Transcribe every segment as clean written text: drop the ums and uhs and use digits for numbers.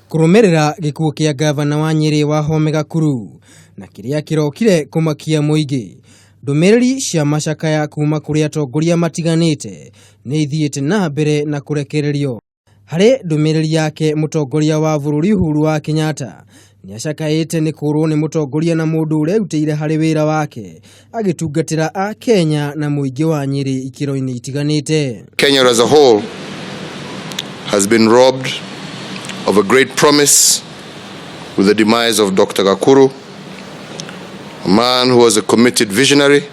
kurumirira gikuo kia ngavana wa Nyeri Wahome Gakuru na kiria kirokire kumakia muingi. Ndumiriri cia macakaya kuma kuri Atongoria matiganite ni ithiete na mbere na kurekererio. Hari ndumiriri yake Mutongoria wa bururi Uhuru wa Kenyatta ni acakaite ni kurwo ni Mutongoria na mundu uria utire hari wira wake agitungatira a Kenya na muingi wa Nyeri ikiro-ini itiganite. Kenya as a whole has been robbed of a great promise with the demise of Dr. Gakuru, a man who was a committed visionary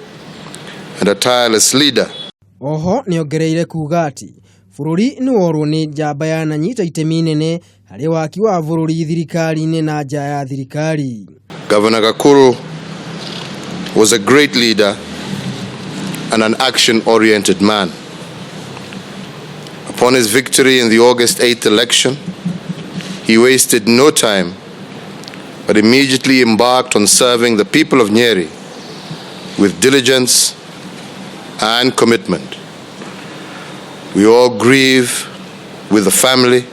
and a tireless leader. Oho niongereire kuga ati bururi ni worwo ni njamba ya nanyita itemi nene hari waki wa bururi thirikari-ini na nja ya thirikari. Governor Gakuru was a great leader and an action-oriented man. Upon his victory in the August 8th election, he wasted no time but immediately embarked on serving the people of Nyeri with diligence and commitment. We all grieve with the family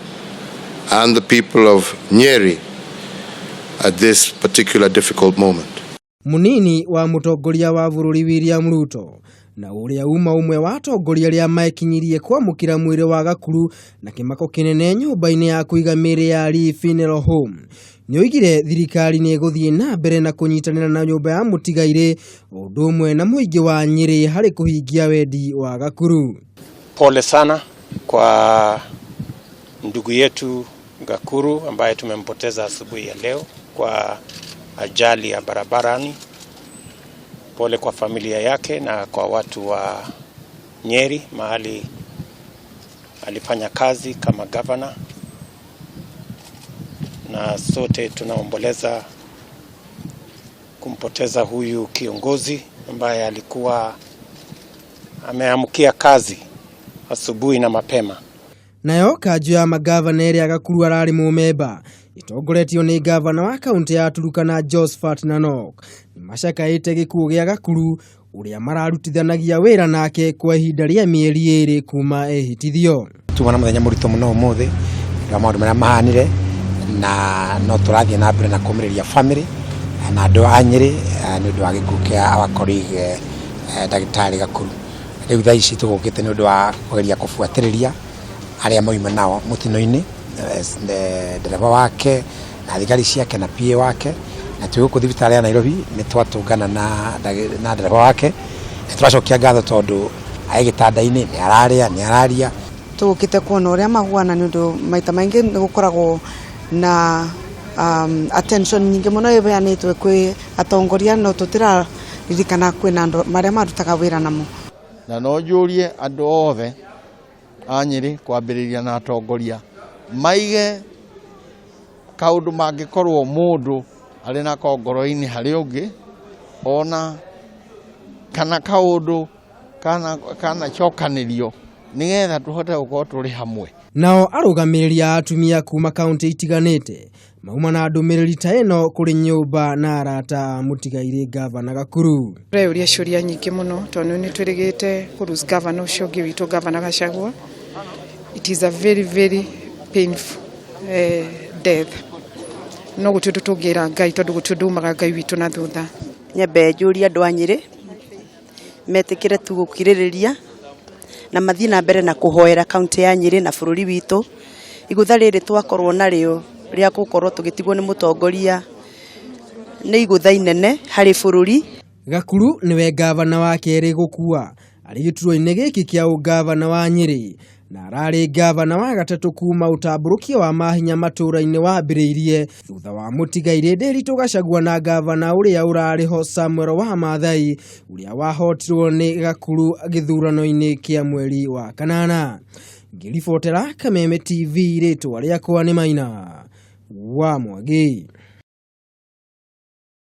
and the people of Nyeri at this particular difficult moment. Munini wa Mutongoria wa bururi William Ruto na uria umwe wa Atongoria ria maekinyirie kwamukira mwiri wa Gakuru na kimako kinene nyumba-ini ya kuiga miri ya funeral home nioigire thirikari ni eguthie na mbere na kunyitanira na nyumba ya mutigaire undu umwe na muingi wa Nyeri hari kuhingia wendi wa Gakuru. Pole sana kwa ndugu yetu Gakuru ambaye tumempoteza asubuhi ya leo kwa ajali ya barabarani. Pole kwa familia yake na kwa watu wa Nyeri mahali alifanya kazi kama gavana, na sote tunaomboleza kumpoteza huyu kiongozi ambaye alikuwa ameamkia kazi asubuhi na mapema. Nayo kanju ya magavana eri Gakuru arari mumemba itongoretio ni gavana wa kaunti ya Turukana Josephat Nanok ni macakaite gikuo gia Gakuru uria mararutithanagia wira nake kwa ihinda ria mieri eri kuma ehitithio. Tubona muthenya murito muno umuthi na maundu maria mahanire na no turathie na mbere na kumiriria family na andu a Nyeri ni undu wa gikuo kia aikari ndagitari Gakuru. Riu thaa ici tugukite ni undu wa kugeria kufuatiriria aria moima nao mutino-ini, dereva wake na thigari ciake na PA wake, na tuguku thibitari ya Nairobi ni twatungana na dereva wake turacokia ngatho tondu ai gitanda-ini ni araria tugukite kuona uria mahuana ni undu maita maingi ni gukoragwo na attention nyingi muno ibeanitwe kwi Atongoria no tutira ririkana kwina andu maria marutaga wira namo na no njurie andu othe a Nyeri kwambiriria na Atongoria maige kaundu mangikorwo mundu ari na kongoro-ini hari ungi ona kana kaundu kana chokanirio nigetha tuhote gukorwo turi hamwe. Nao arugamiriri atumia kuma kaunti itiganite mauma na ndumiriri ta ino kuri nyumba na arata mutigaire gavana Gakuru. Reuria ciuria nyingi muno tondu ni twirigite kurus gavana ucio ngi witu gavana Gachagua. It is a very very painful death. No gutudu tugira Ngai tondu gutudu maga Ngai witu na thutha. Nyambe njuria andu a Nyeri metikire tu gukiririria na mathie na mbere na kuhoera kaunti ya Nyeri na bururi witu igutha riri twakorwo nario ria gukorwo tugitigwo ni Mutongoria ni igutha inene hari bururi. Gakuru niwe gavana wa keri gukua ari gituro-ini giki kia ugavana wa Nyeri na arari gavana wa gatatu kuma utamburukia wa mahinya matura-ini wambiriirie thutha wa mutigaire Nderitu Gachagua na gavana uria urariho Samuel wa Mathai uria wahotirwo ni Gakuru githurano-ini kia mweri wa kanana. Ngiribotera Kameme TV ritwa riakwa ni Maina wa Mwangi.